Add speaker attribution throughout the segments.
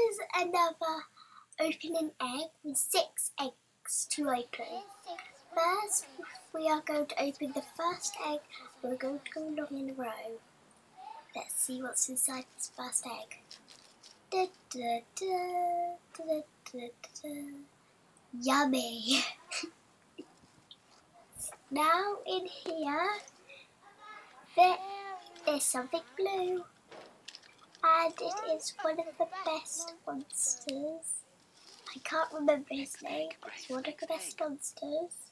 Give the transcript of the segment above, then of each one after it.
Speaker 1: is another opening egg with 6 eggs to open. First, we are going to open the first egg. We're going to go along in a row. Let's see what's inside this first egg. Da, da, da, da, da, da. Yummy! Now in here, there is something blue. And it is one of the best monsters. I can't remember his name, but it's one of the best monsters.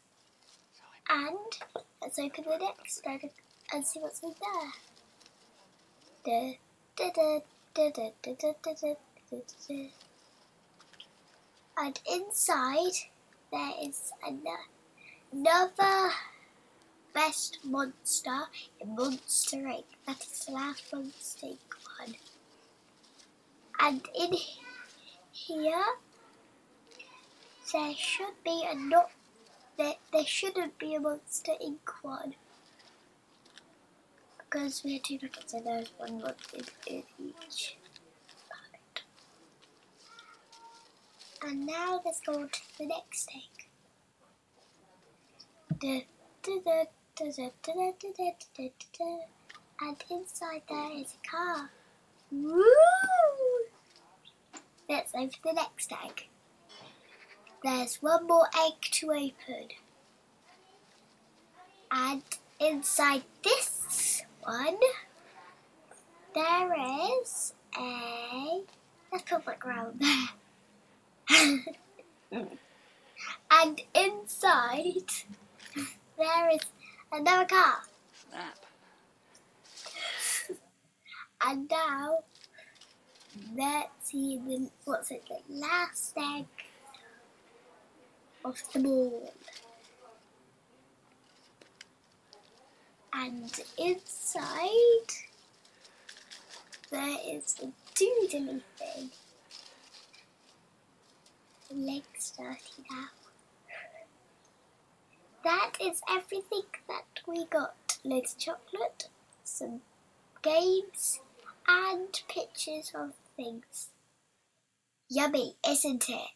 Speaker 1: And let's open the next egg and see what's in there. And inside there is another best monster in Monster Inc. That is the last Monster Inc. one. And in here there should be there shouldn't be a Monster Inc. one. Because we had 2 packets and there's 1 monster in each packet. And now let's go on to the next egg. And inside there is a car. Woo! Let's open the next egg. There's 1 more egg to open. And inside this one, there is a... Let's put the ground there. And inside, there is another car.
Speaker 2: Snap.
Speaker 1: And now, let's see the last egg of them all. And inside, there is a doodly thing. The leg's dirty now. That is everything that we got. Loads of chocolate, some games, and pictures of things. Yummy, isn't it?